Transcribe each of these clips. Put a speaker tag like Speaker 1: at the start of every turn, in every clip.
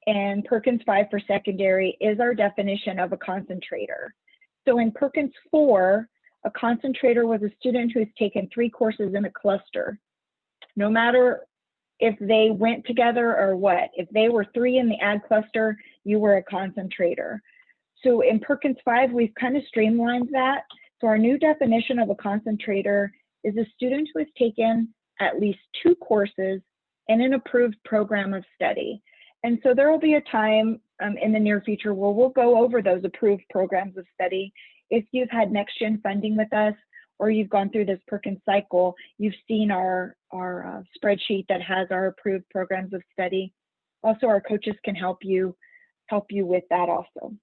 Speaker 1: and Perkins V for secondary is our definition of a concentrator. So in Perkins IV, a concentrator was a student who's taken 3 courses in a cluster. No matter if they went together or what, if they were 3 in the ag cluster, you were a concentrator. So in Perkins V, we've kind of streamlined that. So our new definition of a concentrator is a student who has taken at least 2 courses in an approved program of study. And so there will be a time in the near future where we'll go over those approved programs of study. If you've had next-gen funding with us, or you've gone through this Perkins cycle, you've seen our spreadsheet that has our approved programs of study. Also, our coaches can help you with that also.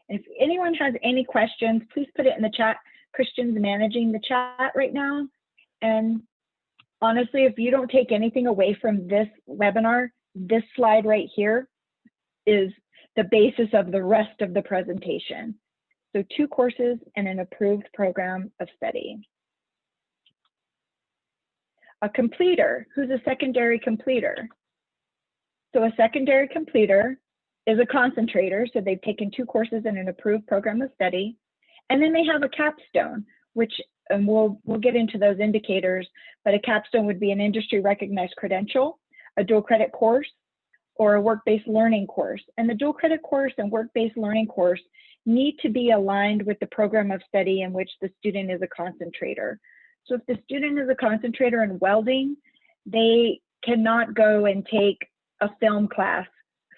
Speaker 1: If anyone has any questions, please put it in the chat. Christian's managing the chat right now. And honestly, if you don't take anything away from this webinar, this slide right here is the basis of the rest of the presentation. So 2 courses and an approved program of study. A completer, who's a secondary completer? So a secondary completer is a concentrator, so they've taken 2 courses in an approved program of study, and then they have a capstone, which and we'll get into those indicators, but a capstone would be an industry recognized credential, a dual credit course, or a work-based learning course. And the dual credit course and work-based learning course need to be aligned with the program of study in which the student is a concentrator. So if the student is a concentrator in welding, they cannot go and take a film class,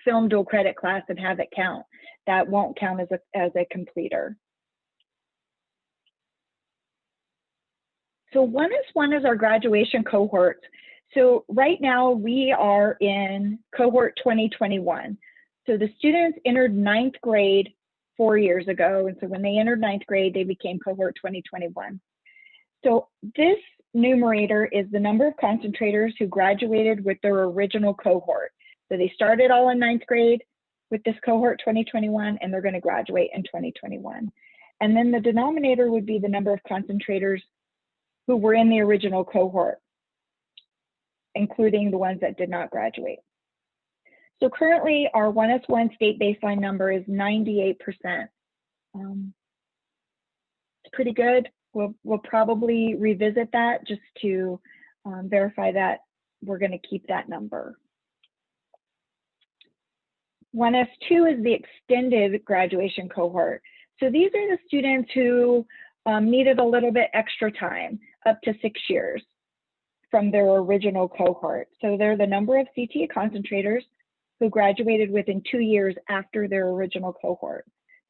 Speaker 1: film dual credit class, and have it count. That won't count as a completer. So 1S1 is our graduation cohort. So right now we are in cohort 2021. So the students entered 9th grade 4 years ago. And so when they entered 9th grade, they became cohort 2021. So this numerator is the number of concentrators who graduated with their original cohort. So they started all in 9th grade with this cohort 2021, and they're going to graduate in 2021. And then the denominator would be the number of concentrators who were in the original cohort, including the ones that did not graduate. So currently our 1S1 state baseline number is 98%. It's pretty good. We'll probably revisit that just to verify that we're going to keep that number. 1S2 is the extended graduation cohort. So these are the students who needed a little bit extra time, up to 6 years from their original cohort. So they're the number of CTE concentrators who graduated within 2 years after their original cohort.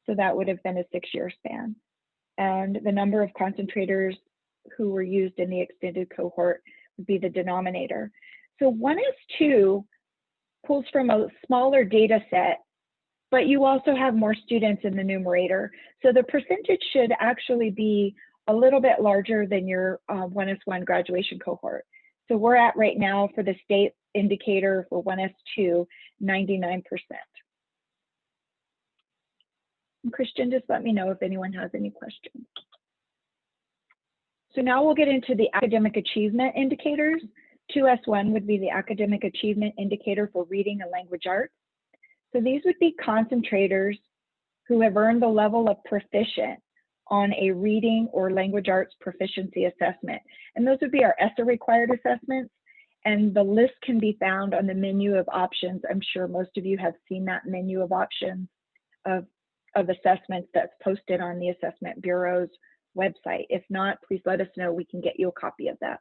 Speaker 1: So that would have been a 6-year span. And the number of concentrators who were used in the extended cohort would be the denominator. So 1S2 pulls from a smaller data set, but you also have more students in the numerator. So the percentage should actually be a little bit larger than your 1S1 graduation cohort. So we're at right now for the state indicator for 1S2, 99%. And Christian, just let me know if anyone has any questions. So now we'll get into the academic achievement indicators. 2S1 would be the academic achievement indicator for reading and language arts. So these would be concentrators who have earned the level of proficient on a reading or language arts proficiency assessment. And those would be our ESSA required assessments. And the list can be found on the menu of options. I'm sure most of you have seen that menu of options of assessments that's posted on the Assessment Bureau's website. If not, please let us know. We can get you a copy of that.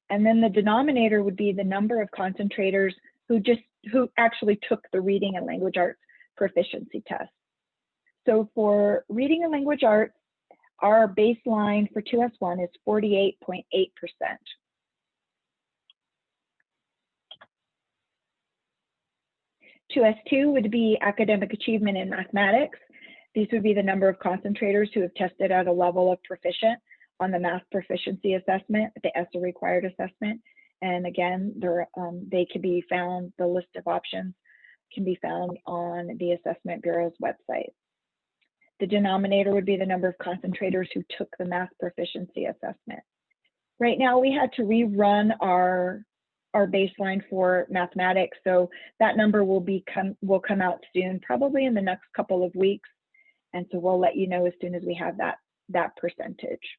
Speaker 1: And then the denominator would be the number of concentrators who actually took the reading and language arts proficiency test. So for reading and language arts, our baseline for 2S1 is 48.8%. (2S2) would be academic achievement in mathematics. These would be the number of concentrators who have tested at a level of proficient on the math proficiency assessment, the ESSA required assessment. And again, they can be found, the list of options can be found on the Assessment Bureau's website. The denominator would be the number of concentrators who took the math proficiency assessment. Right now, we had to rerun our our baseline for mathematics. So that number will come out soon, probably in the next couple of weeks. And so we'll let you know as soon as we have that percentage.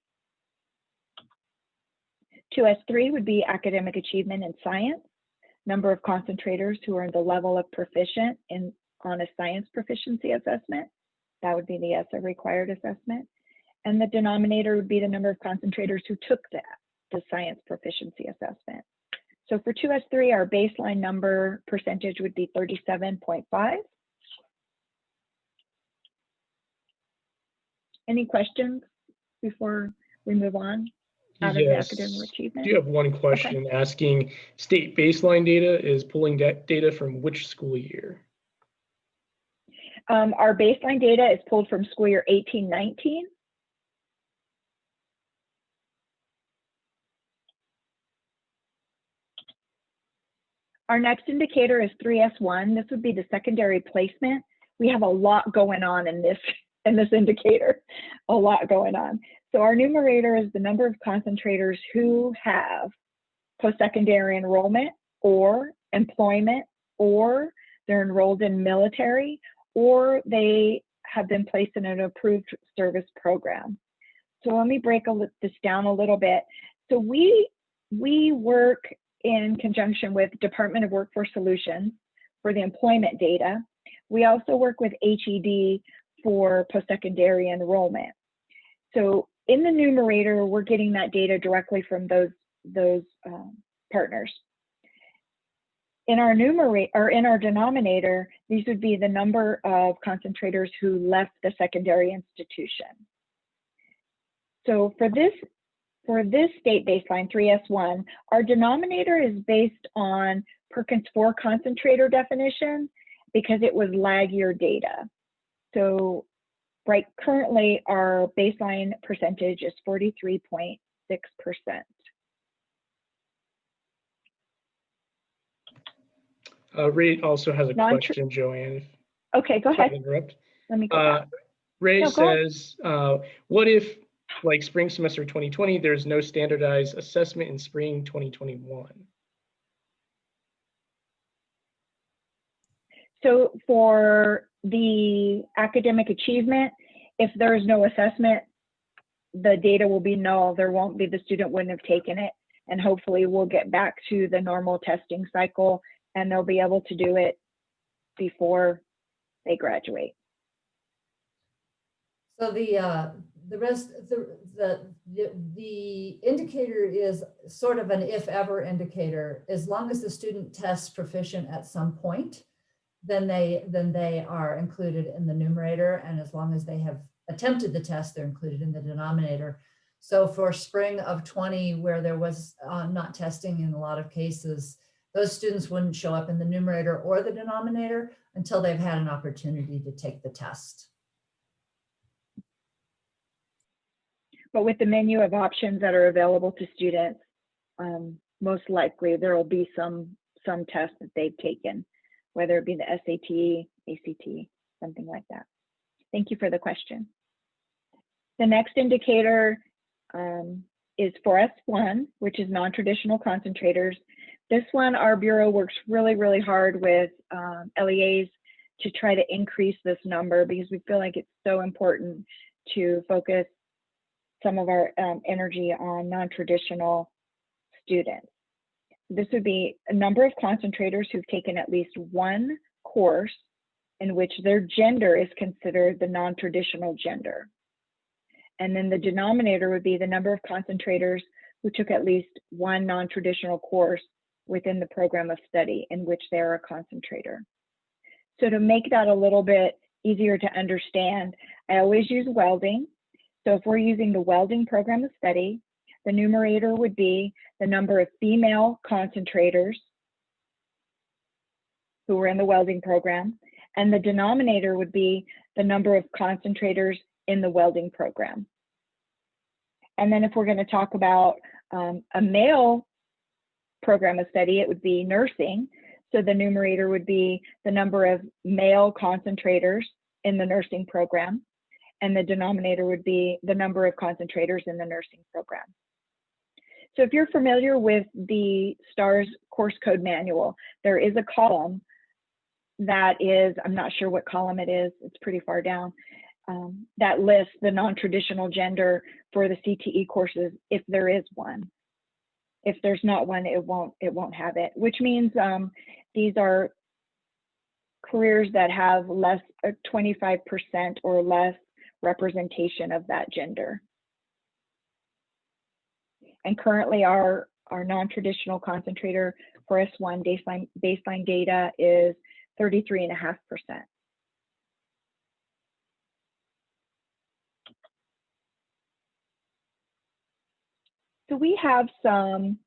Speaker 1: 2S3 would be academic achievement in science, number of concentrators who are in the level of proficient on a science proficiency assessment. That would be the ESSA required assessment. And the denominator would be the number of concentrators who took the science proficiency assessment. So for 2S3, our baseline number percentage would be 37.5. Any questions before we move on out of the academic achievement?
Speaker 2: I do have one question asking, state baseline data is pulling data from which school year?
Speaker 1: Our baseline data is pulled from school year 18-19. Our next indicator is 3S1. This would be the secondary placement. We have a lot going on in this indicator, a lot going on. So our numerator is the number of concentrators who have post-secondary enrollment or employment, or they're enrolled in military, or they have been placed in an approved service program. So let me break this down a little bit. So we work in conjunction with Department of Workforce Solutions for the employment data. We also work with HED for post-secondary enrollment. So in the numerator, we're getting that data directly from those partners. In our numerator, or in our denominator, these would be the number of concentrators who left the secondary institution. So for this state baseline, 3S1, our denominator is based on Perkins IV concentrator definition because it was lag year data. So currently our baseline percentage is 43.6%.
Speaker 2: Ray also has a question, Joanne.
Speaker 1: Okay, go ahead.
Speaker 2: Interrupt.
Speaker 1: Let me go back.
Speaker 2: Ray says, what if, like spring semester 2020, there's no standardized assessment in spring 2021?
Speaker 1: So for the academic achievement, if there is no assessment, the data will be null. There won't be, the student wouldn't have taken it. And hopefully we'll get back to the normal testing cycle and they'll be able to do it before they graduate.
Speaker 3: So the indicator is sort of an if ever indicator. As long as the student tests proficient at some point, then they are included in the numerator, and as long as they have attempted the test, they're included in the denominator. So for spring of 20, where there was not testing in a lot of cases, those students wouldn't show up in the numerator or the denominator until they've had an opportunity to take the test.
Speaker 1: But with the menu of options that are available to students, most likely there will be some tests that they've taken, whether it be the SAT, ACT, something like that. Thank you for the question. The next indicator is 4S1, which is non-traditional concentrators. This one, our Bureau works really, really hard with LEAs to try to increase this number because we feel like it's so important to focus some of our energy on non-traditional students. This would be a number of concentrators who've taken at least one course in which their gender is considered the non-traditional gender. And then the denominator would be the number of concentrators who took at least one non-traditional course within the program of study in which they are a concentrator. So to make that a little bit easier to understand, I always use welding. So if we're using the welding program of study, the numerator would be the number of female concentrators who were in the welding program, and the denominator would be the number of concentrators in the welding program. And then if we're going to talk about a male program of study, it would be nursing. So the numerator would be the number of male concentrators in the nursing program, and the denominator would be the number of concentrators in the nursing program. So if you're familiar with the STARS course code manual, there is a column that is, I'm not sure what column it is, it's pretty far down, that lists the non-traditional gender for the CTE courses if there is one. If there's not one, it won't have it, which means these are careers that have less 25% or less representation of that gender. And currently our non-traditional concentrator for S1 baseline data is 33.5%. So we have some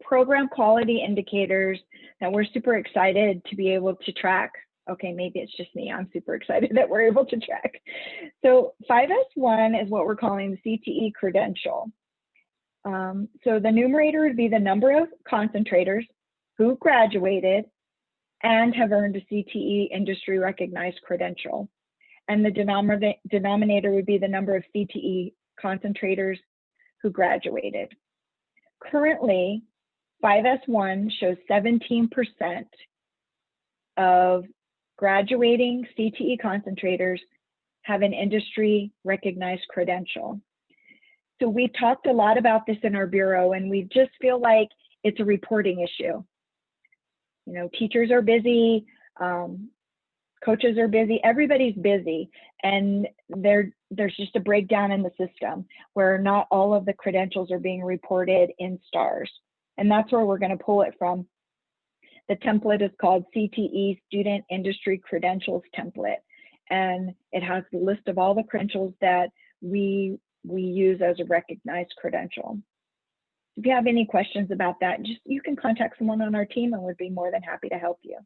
Speaker 1: program quality indicators that we're super excited to be able to track. Okay, maybe it's just me. I'm super excited that we're able to track. So 5S1 is what we're calling the CTE credential. So the numerator would be the number of concentrators who graduated and have earned a CTE industry recognized credential. And the denominator would be the number of CTE concentrators who graduated. Currently, 5S1 shows 17% of graduating CTE concentrators have an industry recognized credential. So we've talked a lot about this in our bureau, and we just feel like it's a reporting issue. You know, teachers are busy, coaches are busy, everybody's busy, and there's just a breakdown in the system where not all of the credentials are being reported in STARS. And that's where we're going to pull it from. The template is called CTE Student Industry Credentials Template, and it has the list of all the credentials that we use as a recognized credential. If you have any questions about that, you can contact someone on our team and we'd be more than happy to help you.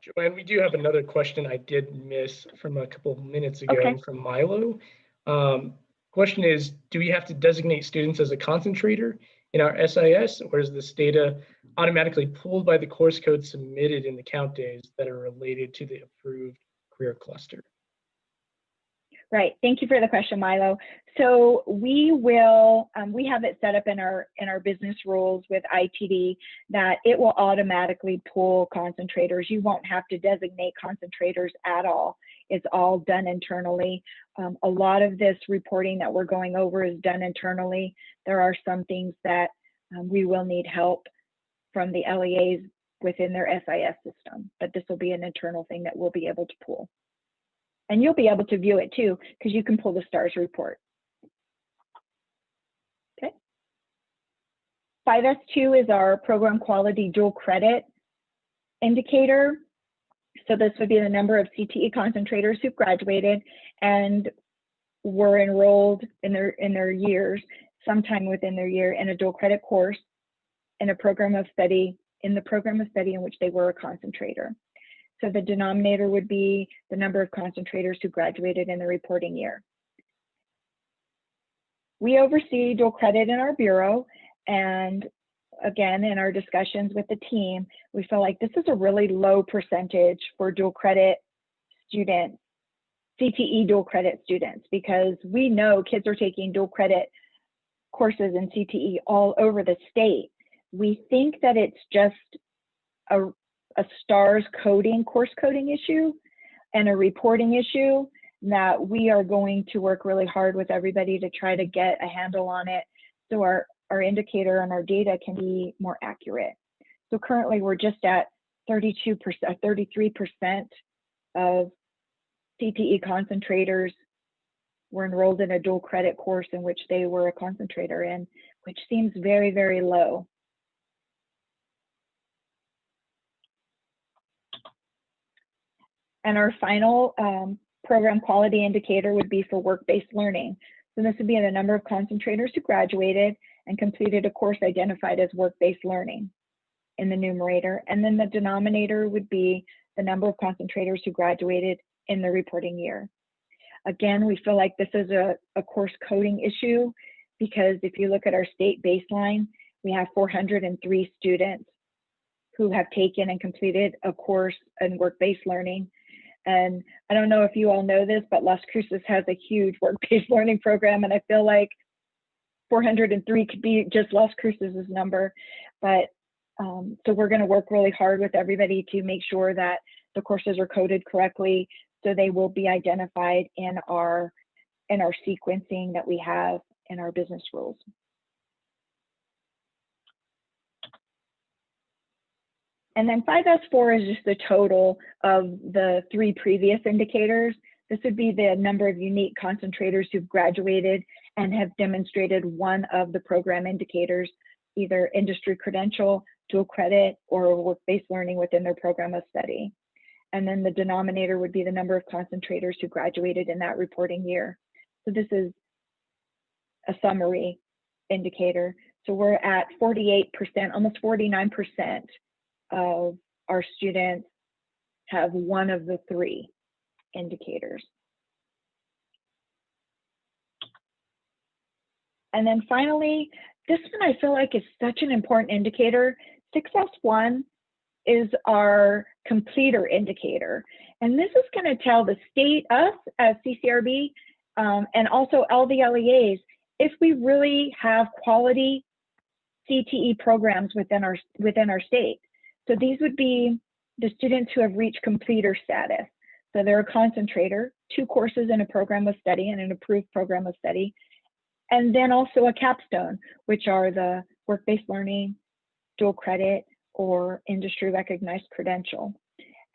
Speaker 2: Joanne, we do have another question I did miss from a couple of minutes ago. Okay. From Milo. Question is, do we have to designate students as a concentrator in our SIS, or is this data automatically pulled by the course code submitted in the count days that are related to the approved career cluster?
Speaker 1: Right. Thank you for the question, Milo. So we will, we have it set up in our business rules with ITD that it will automatically pull concentrators. You won't have to designate concentrators at all. It's all done internally. A lot of this reporting that we're going over is done internally. There are some things that we will need help from the LEAs within their SIS system, but this will be an internal thing that we'll be able to pull. And you'll be able to view it too, because you can pull the STARS report. Okay. 5S2 is our program quality dual credit indicator. So this would be the number of CTE concentrators who've graduated and were enrolled in their years, sometime within their year, in a dual credit course in a program of study, in which they were a concentrator. So the denominator would be the number of concentrators who graduated in the reporting year. We oversee dual credit in our bureau, and again, in our discussions with the team, we feel like this is a really low percentage for dual credit students, CTE dual credit students, because we know kids are taking dual credit courses in CTE all over the state. We think that it's just a STARS coding, course coding issue and a reporting issue that we are going to work really hard with everybody to try to get a handle on it so our indicator and our data can be more accurate. So currently we're just at 33% of CTE concentrators were enrolled in a dual credit course in which they were a concentrator in, which seems very, very low. And our final program quality indicator would be for work-based learning. So this would be the number of concentrators who graduated and completed a course identified as work-based learning in the numerator. And then the denominator would be the number of concentrators who graduated in the reporting year. Again, we feel like this is a course coding issue because if you look at our state baseline, we have 403 students who have taken and completed a course in work-based learning. And I don't know if you all know this, but Las Cruces has a huge work-based learning program. And I feel like 403 could be just Las Cruces' number, but so we're going to work really hard with everybody to make sure that the courses are coded correctly, so they will be identified in our sequencing that we have in our business rules. And then 5S4 is just the total of the 3 previous indicators. This would be the number of unique concentrators who've graduated and have demonstrated one of the program indicators, either industry credential, dual credit, or work-based learning within their program of study. And then the denominator would be the number of concentrators who graduated in that reporting year. So this is a summary indicator. So we're at 48%, almost 49% of our students have one of the 3 indicators. And then finally, this one I feel like is such an important indicator. 6S1 is our completer indicator. And this is going to tell the state, us as CCRB, and also all the LEAs, if we really have quality CTE programs within our state. So these would be the students who have reached completer status. So they're a concentrator, 2 courses in a program of study and an approved program of study, and then also a capstone, which are the work-based learning, dual credit, or industry recognized credential.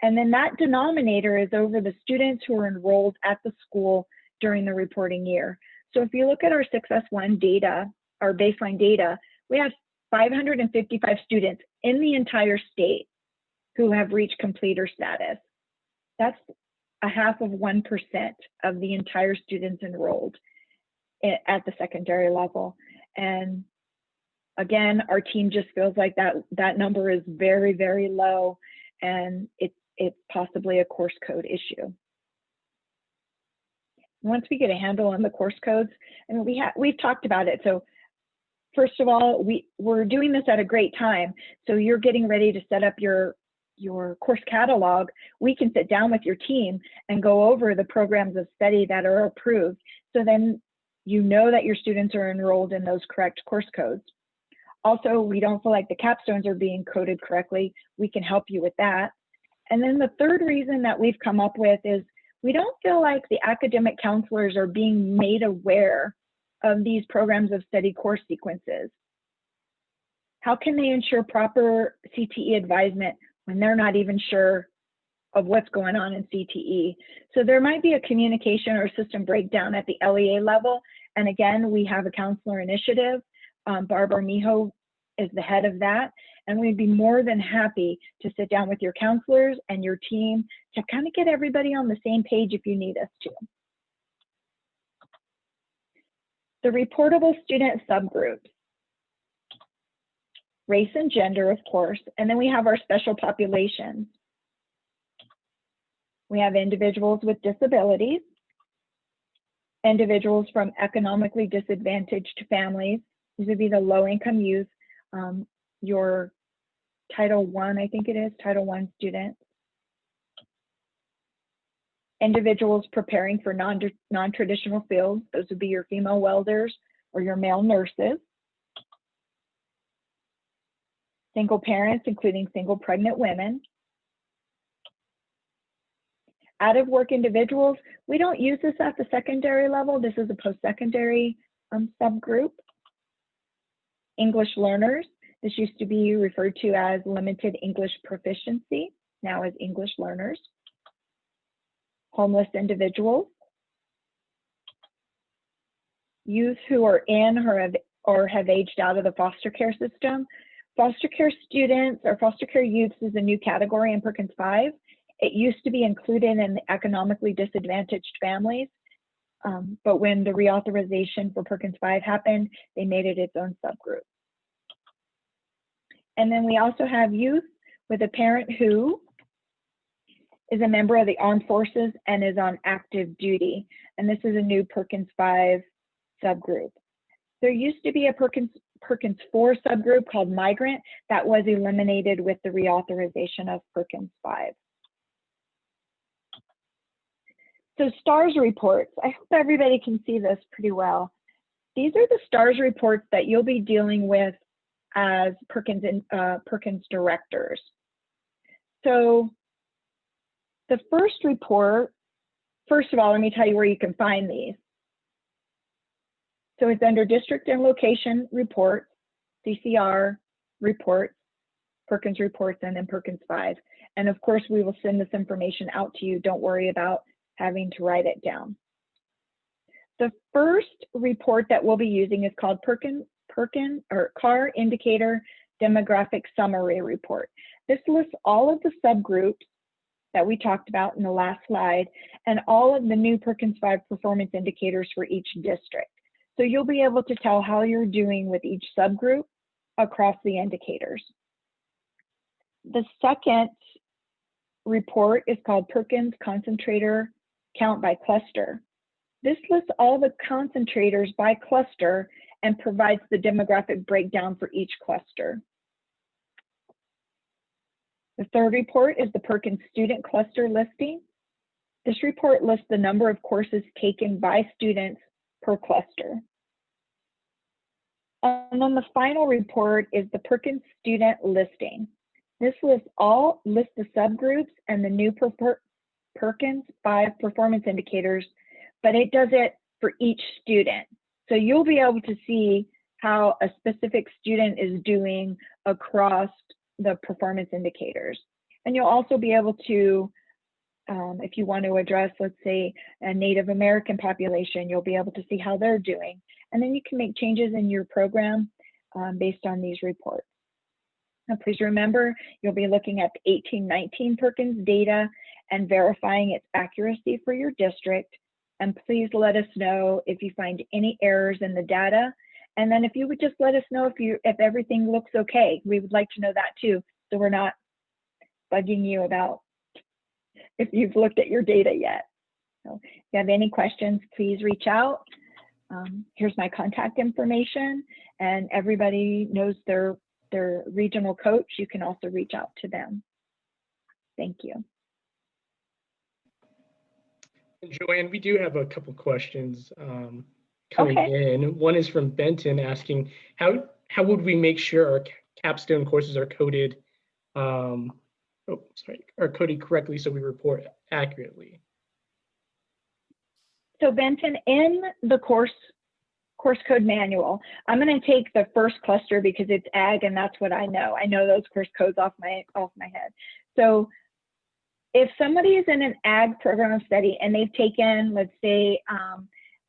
Speaker 1: And then that denominator is over the students who are enrolled at the school during the reporting year. So if you look at our 6S1 data, our baseline data, we have 555 students in the entire state who have reached completer status. That's 0.5% of the entire students enrolled at the secondary level. And again, our team just feels like that number is very, very low, and it's possibly a course code issue. Once we get a handle on the course codes, and we've talked about it. So first of all, we're doing this at a great time. So you're getting ready to set up your course catalog. We can sit down with your team and go over the programs of study that are approved. So then you know that your students are enrolled in those correct course codes. Also, we don't feel like the capstones are being coded correctly. We can help you with that. And then the third reason that we've come up with is we don't feel like the academic counselors are being made aware of these programs of study course sequences. How can they ensure proper CTE advisement when they're not even sure of what's going on in CTE? So there might be a communication or system breakdown at the LEA level. And again, we have a counselor initiative. Barb Armijo is the head of that. And we'd be more than happy to sit down with your counselors and your team to kind of get everybody on the same page if you need us to. The reportable student subgroups, race and gender, of course, and then we have our special populations. We have individuals with disabilities, individuals from economically disadvantaged families. These would be the low-income youth, your Title I, I think it is, Title I students. Individuals preparing for non-traditional fields. Those would be your female welders or your male nurses. Single parents, including single pregnant women. Out of work individuals, we don't use this at the secondary level. This is a post-secondary subgroup. English learners. This used to be referred to as limited English proficiency, now as English learners. Homeless individuals. Youth who are in or have aged out of the foster care system. Foster care students or foster care youths is a new category in Perkins V. It used to be included in the economically disadvantaged families, but when the reauthorization for Perkins V happened, they made it its own subgroup. And then we also have youth with a parent who is a member of the armed forces and is on active duty. And this is a new Perkins V subgroup. There used to be a Perkins IV subgroup called migrant that was eliminated with the reauthorization of Perkins V. So STARS reports, I hope everybody can see this pretty well. These are the STARS reports that you'll be dealing with as Perkins directors. So the first report, first of all, let me tell you where you can find these. So it's under District and Location Reports, CCR Reports, Perkins Reports, and then Perkins V. And of course, we will send this information out to you. Don't worry about having to write it down. The first report that we'll be using is called CAR Indicator Demographic Summary Report. This lists all of the subgroups that we talked about in the last slide and all of the new Perkins V performance indicators for each district. So you'll be able to tell how you're doing with each subgroup across the indicators. The second report is called Perkins Concentrator Count by Cluster. This lists all the concentrators by cluster and provides the demographic breakdown for each cluster. The third report is the Perkins Student Cluster Listing. This report lists the number of courses taken by students per cluster. And then the final report is the Perkins Student Listing. This lists the subgroups and the new Perkins V performance indicators, but it does it for each student. So you'll be able to see how a specific student is doing across the performance indicators. And you'll also be able to, if you want to address, let's say, a Native American population, you'll be able to see how they're doing. And then you can make changes in your program based on these reports. Now, please remember, you'll be looking at the 1819 Perkins data and verifying its accuracy for your district. And please let us know if you find any errors in the data. And then if you would just let us know if everything looks okay. We would like to know that too, so we're not bugging you about if you've looked at your data yet. So if you have any questions, please reach out. Here's my contact information, and everybody knows their regional coach. You can also reach out to them. Thank you.
Speaker 2: Joanne, we do have a couple questions coming in. One is from Benton asking, how would we make sure our capstone courses are coded are coded correctly so we report accurately?
Speaker 1: So Benton, in the course code manual, I'm going to take the first cluster because it's ag and that's what I know. I know those course codes off my head. So if somebody is in an ag program of study and they've taken, let's say,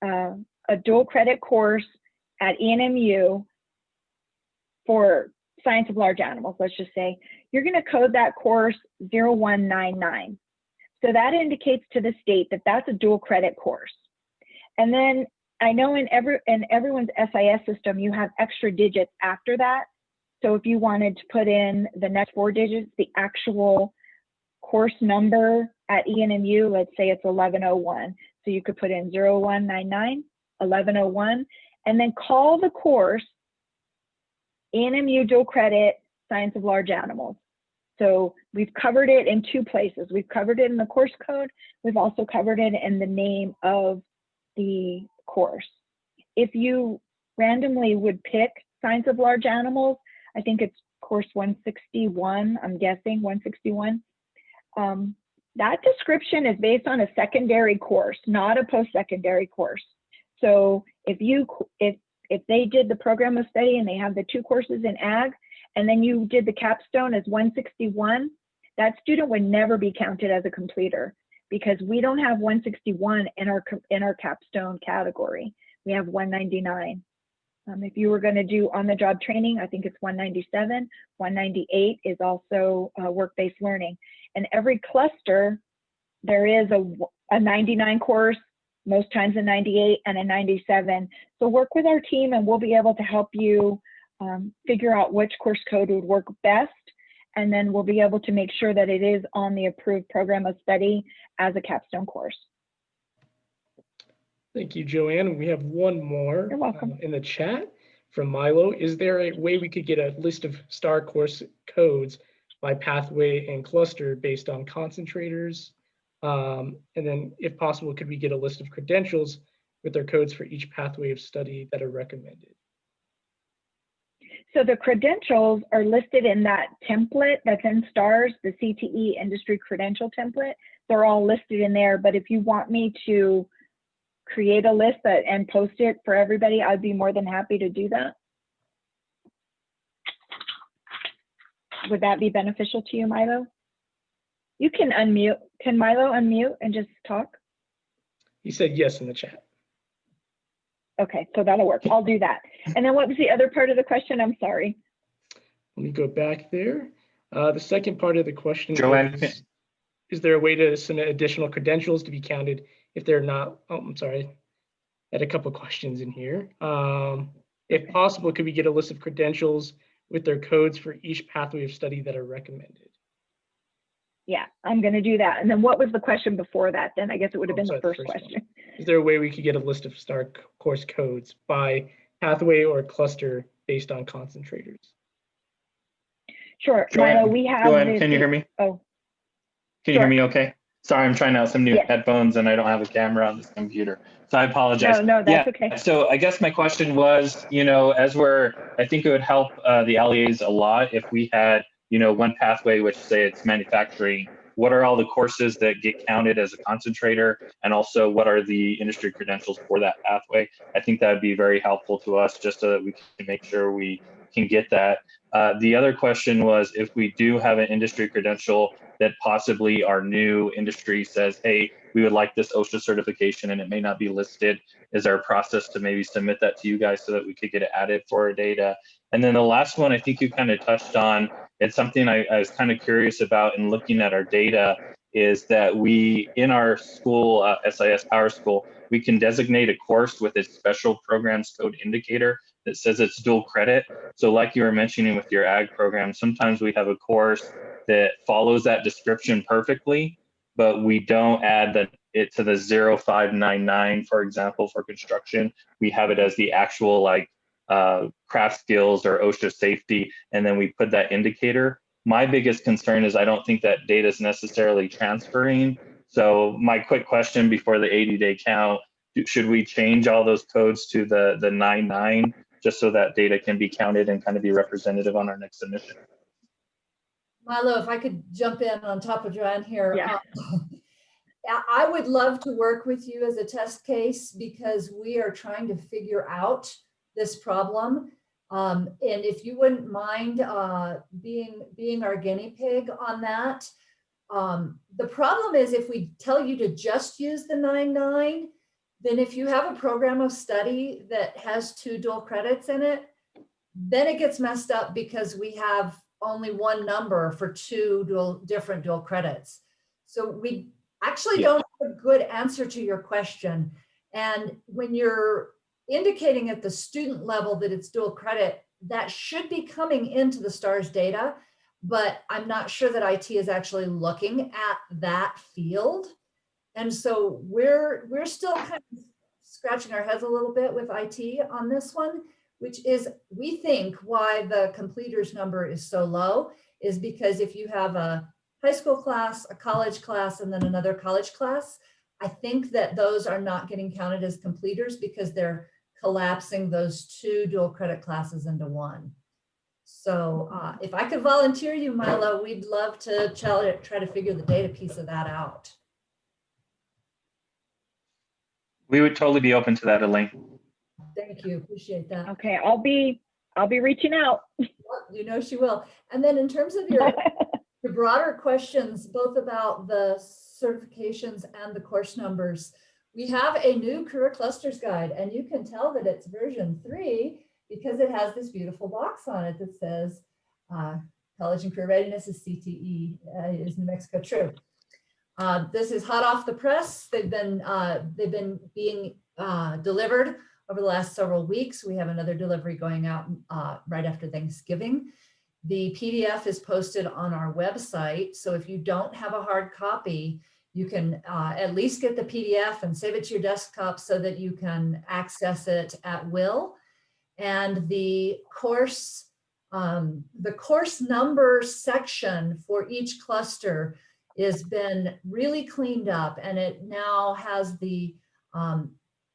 Speaker 1: a dual credit course at ENMU for science of large animals, let's just say, you're going to code that course 0199. So that indicates to the state that that's a dual credit course. And then I know in everyone's SIS system, you have extra digits after that. So if you wanted to put in the next 4 digits, the actual course number at ENMU, let's say it's 1101. So you could put in 0199, 1101, and then call the course ENMU dual credit science of large animals. So we've covered it in 2 places. We've covered it in the course code. We've also covered it in the name of the course. If you randomly would pick science of large animals, I think it's course 161, I'm guessing 161. That description is based on a secondary course, not a post-secondary course. So if they did the program of study and they have the 2 courses in ag, and then you did the capstone as 161, that student would never be counted as a completer because we don't have 161 in our capstone category. We have 199. If you were going to do on-the-job training, I think it's 197. 198 is also work-based learning. And every cluster, there is a 99 course, most times a 98 and a 97. So work with our team and we'll be able to help you figure out which course code would work best. And then we'll be able to make sure that it is on the approved program of study as a capstone course.
Speaker 2: Thank you, Joanne. We have one more.
Speaker 1: You're welcome.
Speaker 2: In the chat from Milo. Is there a way we could get a list of STAR course codes by pathway and cluster based on concentrators? And then if possible, could we get a list of credentials with their codes for each pathway of study that are recommended?
Speaker 1: So the credentials are listed in that template that's in STARS, the CTE industry credential template. They're all listed in there, but if you want me to create a list and post it for everybody, I'd be more than happy to do that. Would that be beneficial to you, Milo? You can unmute. Can Milo unmute and just talk?
Speaker 2: He said yes in the chat.
Speaker 1: Okay, so that'll work. I'll do that. And then what was the other part of the question? I'm sorry.
Speaker 2: Let me go back there. The second part of the question
Speaker 4: Joanne,
Speaker 2: is there a way to submit additional credentials to be counted if they're not, oh, I'm sorry. I had a couple questions in here. If possible, could we get a list of credentials with their codes for each pathway of study that are recommended?
Speaker 1: Yeah, I'm going to do that. And then what was the question before that? Then I guess it would have been the first question.
Speaker 2: Is there a way we could get a list of STAR course codes by pathway or cluster based on concentrators?
Speaker 1: Sure.
Speaker 4: Joanne,
Speaker 1: Milo, we have.
Speaker 4: Joanne, can you hear me?
Speaker 1: Oh.
Speaker 4: Can you hear me okay? Sorry, I'm trying out some new headphones and I don't have a camera on this computer. So I apologize.
Speaker 1: No, that's okay.
Speaker 4: So I guess my question was, I think it would help the LEAs a lot if we had, one pathway, which say it's manufacturing. What are all the courses that get counted as a concentrator? And also what are the industry credentials for that pathway? I think that would be very helpful to us just so that we can make sure we can get that. The other question was if we do have an industry credential that possibly our new industry says, hey, we would like this OSHA certification and it may not be listed, is there a process to maybe submit that to you guys so that we could get it added for our data? And then the last one, I think you kind of touched on, it's something I was kind of curious about in looking at our data, is that we, in our school, SIS Power School, we can designate a course with a special programs code indicator that says it's dual credit. So like you were mentioning with your ag program, sometimes we have a course that follows that description perfectly, but we don't add it to the 0599, for example, for construction. We have it as the actual craft skills or OSHA safety, and then we put that indicator. My biggest concern is I don't think that data is necessarily transferring. So my quick question before the 80-day count, should we change all those codes to the 99 just so that data can be counted and kind of be representative on our next submission?
Speaker 3: Milo, if I could jump in on top of Joanne here.
Speaker 1: Yeah.
Speaker 3: I would love to work with you as a test case because we are trying to figure out this problem. And if you wouldn't mind being our guinea pig on that. The problem is if we tell you to just use the 99, then if you have a program of study that has 2 dual credits in it, then it gets messed up because we have only one number for 2 different dual credits. So we actually don't have a good answer to your question. And when you're indicating at the student level that it's dual credit, that should be coming into the STARS data, but I'm not sure that IT is actually looking at that field. And so we're still kind of scratching our heads a little bit with IT on this one, which is, we think why the completers number is so low is because if you have a high school class, a college class, and then another college class, I think that those are not getting counted as completers because they're collapsing those 2 dual credit classes into one. So if I could volunteer you, Milo, we'd love to try to figure the data piece of that out.
Speaker 4: We would totally be open to that, Elaine.
Speaker 3: Thank you, appreciate that.
Speaker 1: Okay, I'll be reaching out.
Speaker 3: You know she will. And then in terms of your broader questions, both about the certifications and the course numbers, we have a new career clusters guide, and you can tell that it's version 3 because it has this beautiful box on it that says college and career readiness is CTE, is New Mexico true. This is hot off the press. They've been being delivered over the last several weeks. We have another delivery going out right after Thanksgiving. The PDF is posted on our website. So if you don't have a hard copy, you can at least get the PDF and save it to your desktop so that you can access it at will. And the course number section for each cluster has been really cleaned up, and it now has the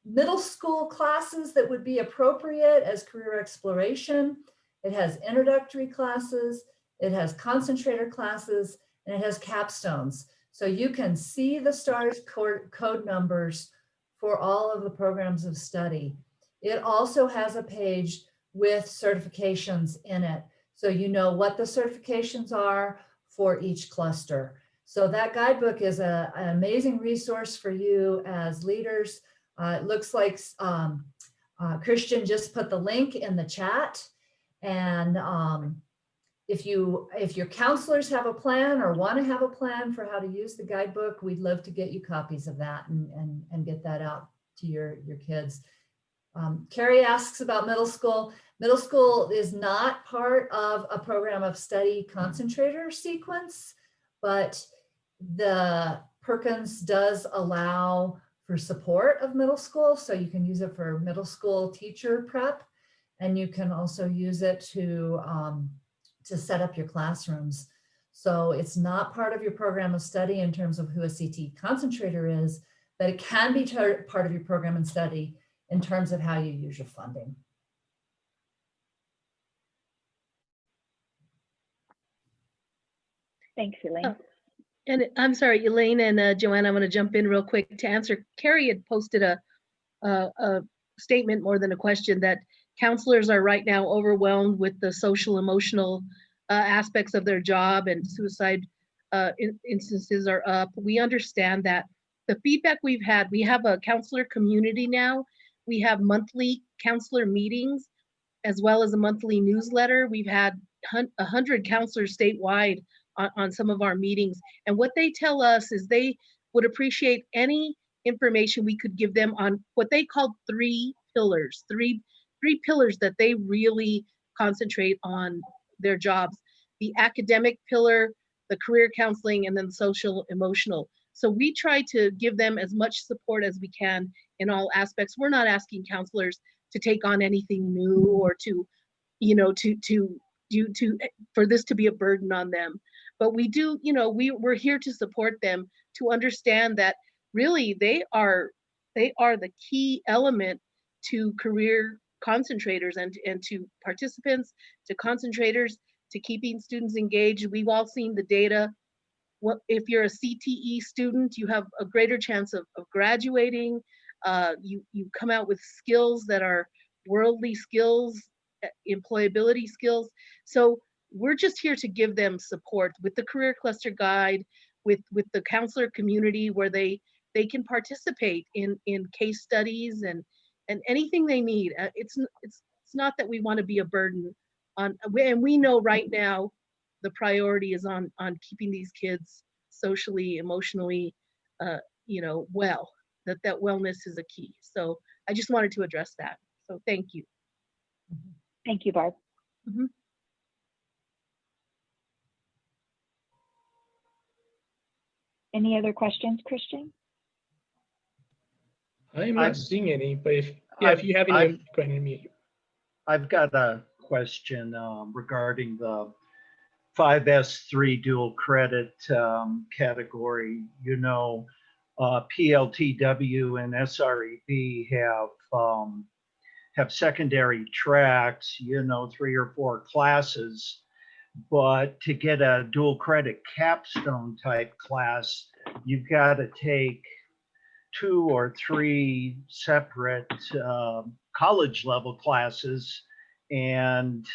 Speaker 3: middle school classes that would be appropriate as career exploration. It has introductory classes, it has concentrator classes, and it has capstones. So you can see the STARS code numbers for all of the programs of study. It also has a page with certifications in it. So you know what the certifications are for each cluster. So that guidebook is an amazing resource for you as leaders. It looks like Christian just put the link in the chat. And if your counselors have a plan or want to have a plan for how to use the guidebook, we'd love to get you copies of that and get that out to your kids. Carrie asks about middle school. Middle school is not part of a program of study concentrator sequence, but the Perkins does allow for support of middle school. So you can use it for middle school teacher prep, and you can also use it to set up your classrooms. So it's not part of your program of study in terms of who a CTE concentrator is, but it can be part of your program and study in terms of how you use your funding.
Speaker 1: Thanks, Elaine.
Speaker 5: And I'm sorry, Elaine and Joanna, I'm going to jump in real quick to answer. Carrie had posted a statement more than a question that counselors are right now overwhelmed with the social emotional aspects of their job, and suicide instances are up. We understand that. The feedback we've had, we have a counselor community now. We have monthly counselor meetings as well as a monthly newsletter. We've had 100 counselors statewide on some of our meetings. And what they tell us is they would appreciate any information we could give them on what they call three pillars that they really concentrate on their jobs: the academic pillar, the career counseling, and then social emotional. So we try to give them as much support as we can in all aspects. We're not asking counselors to take on anything new or to, you know, for this to be a burden on them. But we do, you know, we're here to support them to understand that really they are the key element to career concentrators and to participants, to concentrators, to keeping students engaged. We've all seen the data. If you're a CTE student, you have a greater chance of graduating. You come out with skills that are worldly skills, employability skills. So we're just here to give them support with the career cluster guide, with the counselor community, where they can participate in case studies and anything they need. It's not that we want to be a burden on, and we know right now the priority is on keeping these kids socially, emotionally, you know, well. That wellness is a key. So I just wanted to address that. So thank you.
Speaker 1: Thank you, Barb.
Speaker 5: Mm-hmm.
Speaker 1: Any other questions, Christian?
Speaker 2: I'm not seeing any, but if you have any, go ahead and unmute.
Speaker 6: I've got a question regarding the 5S3 dual credit category. You know, PLTW and SREB have secondary tracks, you know, 3 or 4 classes. But to get a dual credit capstone type class, you've got to take 2 or 3 separate college level classes. And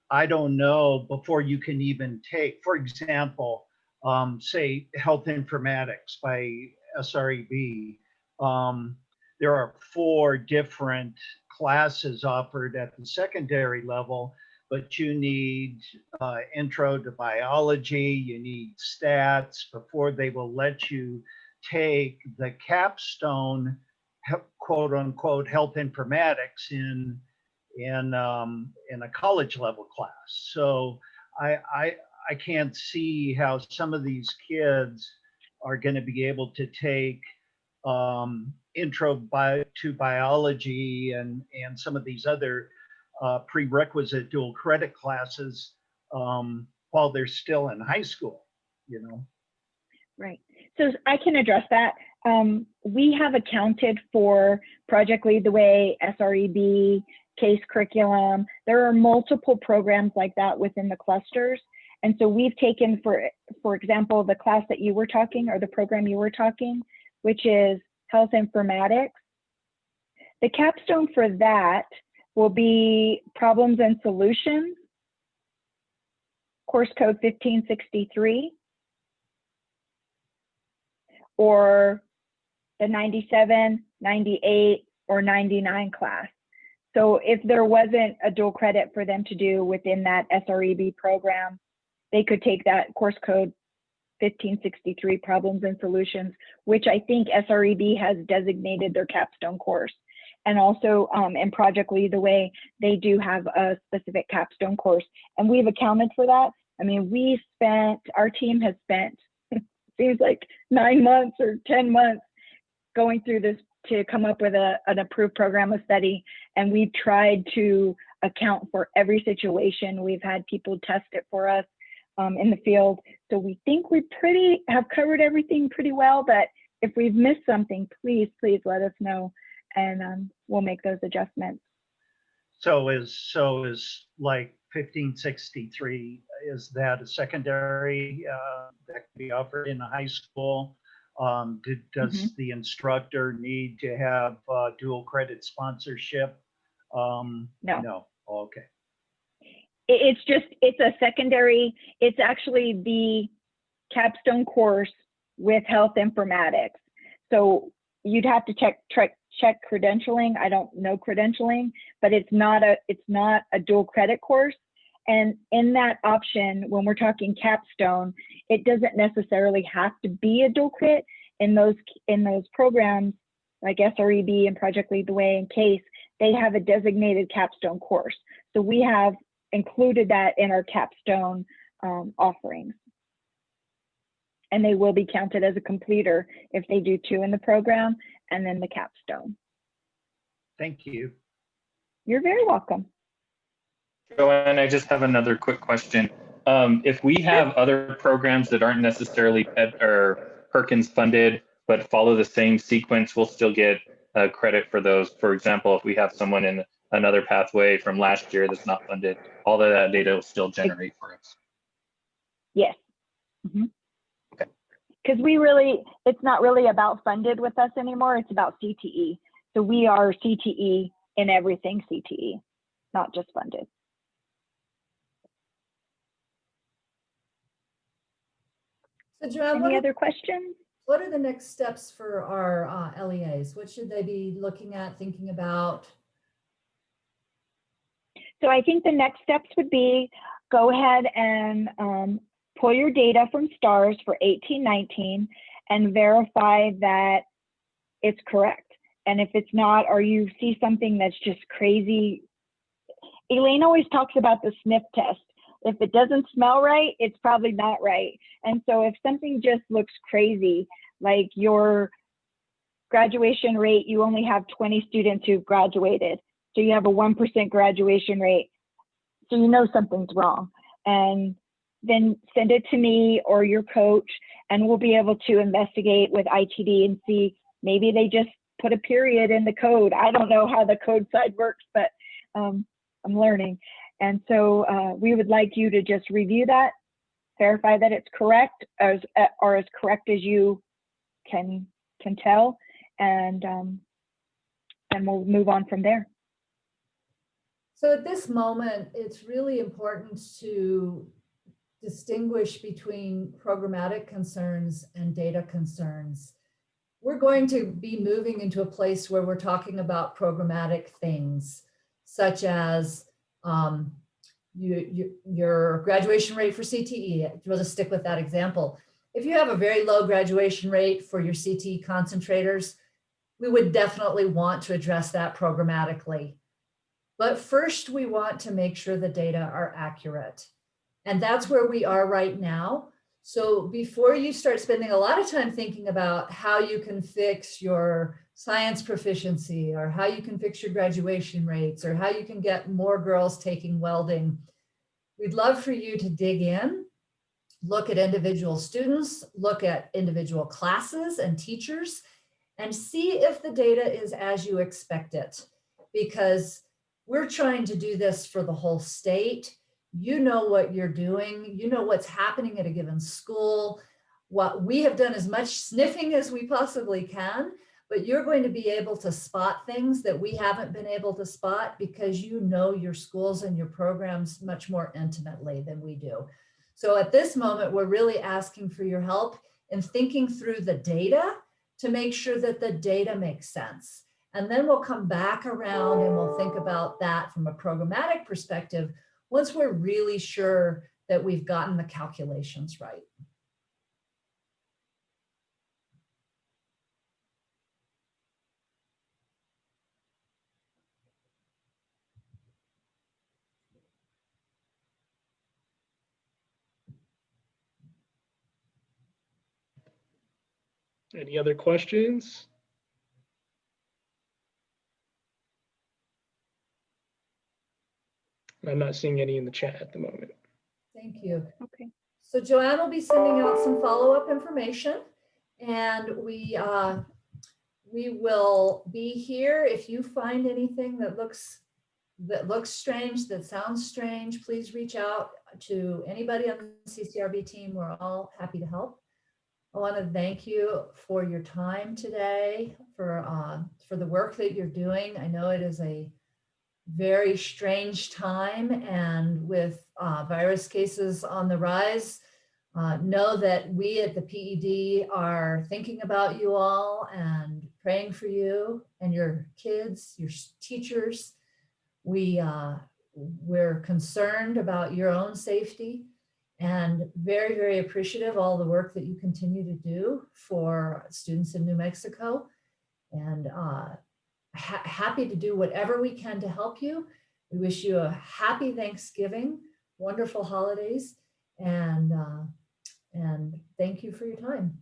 Speaker 6: I don't know, before you can even take, for example, say health informatics by SREB. There are 4 different classes offered at the secondary level, but you need intro to biology, you need stats before they will let you take the capstone, quote unquote, health informatics in a college level class. So I can't see how some of these kids are going to be able to take intro to biology and some of these other prerequisite dual credit classes while they're still in high school, you know?
Speaker 1: Right. So I can address that. We have accounted for Project Lead the Way, SREB, CASE curriculum. There are multiple programs like that within the clusters. And so we've taken, for example, the class that you were talking, or the program you were talking, which is Health Informatics. The capstone for that will be Problems and Solutions, course code 1563, or the 97, 98, or 99 class. So if there wasn't a dual credit for them to do within that SREB program, they could take that course code 1563, Problems and Solutions, which I think SREB has designated their capstone course. And also in Project Lead the Way, they do have a specific capstone course, and we've accounted for that. I mean, our team has spent, seems like 9 months or 10 months going through this to come up with an approved program of study. And we've tried to account for every situation. We've had people test it for us in the field. So we think we have covered everything pretty well, but if we've missed something, please let us know, and we'll make those adjustments.
Speaker 6: So is like 1563, is that a secondary that can be offered in a high school? Does the instructor need to have dual credit sponsorship? No. No. Okay.
Speaker 1: It's a secondary, it's actually the capstone course with Health Informatics. So you'd have to check credentialing. I don't know credentialing, but it's not a dual credit course. And in that option, when we're talking capstone, it doesn't necessarily have to be a dual credit. In those programs like SREB and Project Lead the Way and CASE, they have a designated capstone course. So we have included that in our capstone offerings. And they will be counted as a completer if they do 2 in the program and then the capstone.
Speaker 6: Thank you.
Speaker 1: You're very welcome.
Speaker 4: Joanne, I just have another quick question. If we have other programs that aren't necessarily Perkins funded, but follow the same sequence, we'll still get credit for those. For example, if we have someone in another pathway from last year that's not funded, all of that data will still generate for us.
Speaker 1: Yes.
Speaker 4: Okay.
Speaker 1: Because it's not really about funded with us anymore, it's about CTE. So we are CTE in everything CTE, not just funded.
Speaker 3: So Joanne,
Speaker 1: any other questions?
Speaker 3: What are the next steps for our LEAs? What should they be looking at, thinking about?
Speaker 1: So I think the next steps would be go ahead and pull your data from STARS for 18-19 and verify that it's correct. And if it's not, or you see something that's just crazy, Elaine always talks about the sniff test. If it doesn't smell right, it's probably not right. And so if something just looks crazy, like your graduation rate, you only have 20 students who've graduated. So you have a 1% graduation rate. So you know something's wrong. And then send it to me or your coach, and we'll be able to investigate with ITD and see, maybe they just put a period in the code. I don't know how the code side works, but I'm learning. And so we would like you to just review that, verify that it's correct, or as correct as you can tell, and we'll move on from there.
Speaker 3: So at this moment, it's really important to distinguish between programmatic concerns and data concerns. We're going to be moving into a place where we're talking about programmatic things, such as your graduation rate for CTE. We'll just stick with that example. If you have a very low graduation rate for your CTE concentrators, we would definitely want to address that programmatically. But first, we want to make sure the data are accurate. And that's where we are right now. So before you start spending a lot of time thinking about how you can fix your science proficiency, or how you can fix your graduation rates, or how you can get more girls taking welding, we'd love for you to dig in look at individual students, look at individual classes and teachers, and see if the data is as you expect it. Because we're trying to do this for the whole state. You know what you're doing, you know what's happening at a given school. What we have done as much sniffing as we possibly can, but you're going to be able to spot things that we haven't been able to spot because you know your schools and your programs much more intimately than we do. So at this moment, we're really asking for your help in thinking through the data to make sure that the data makes sense. And then we'll come back around and we'll think about that from a programmatic perspective once we're really sure that we've gotten the calculations right.
Speaker 2: Any other questions? I'm not seeing any in the chat at the moment.
Speaker 3: Thank you.
Speaker 1: Okay.
Speaker 3: So Joanne will be sending out some follow-up information, and we will be here. If you find anything that looks strange, that sounds strange, please reach out to anybody on the CCRB team. We're all happy to help. I want to thank you for your time today, for the work that you're doing. I know it is a very strange time, and with virus cases on the rise, know that we at the PED are thinking about you all and praying for you and your kids, your teachers. We're concerned about your own safety and very, very appreciative of all the work that you continue to do for students in New Mexico, and happy to do whatever we can to help you. We wish you a happy Thanksgiving, wonderful holidays, and thank you for your time.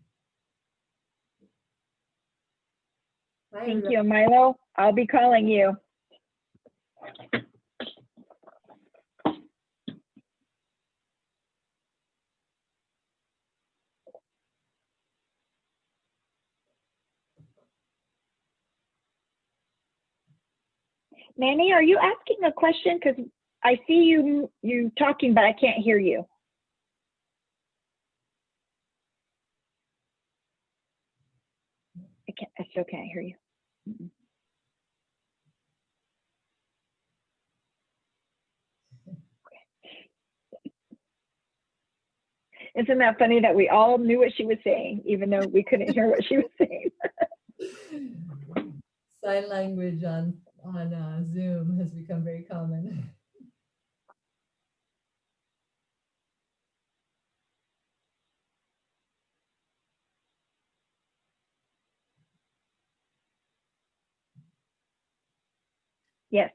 Speaker 3: Bye,
Speaker 1: Thank
Speaker 3: everybody.
Speaker 1: you, Milo. I'll be calling you. Manny, are you asking a question? Because I see you talking, but I can't hear you. I still can't hear you. Isn't that funny that we all knew what she was saying, even though we couldn't hear what she was saying?
Speaker 3: Sign language on Zoom has become very common.
Speaker 1: Yes.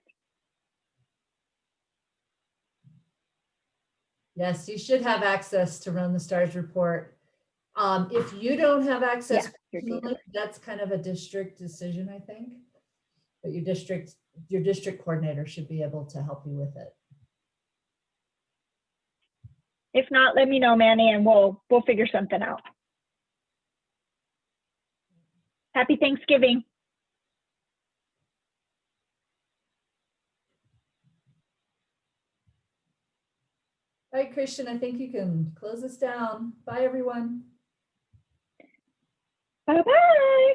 Speaker 3: Yes, you should have access to run the STARS report. If you don't have access, personally, that's kind of a district decision, I think. But your district coordinator should be able to help you with it.
Speaker 1: If not, let me know, Manny, and we'll figure something out. Happy Thanksgiving.
Speaker 3: All right, Christian, I think you can close us down. Bye, everyone.
Speaker 1: Bye-bye.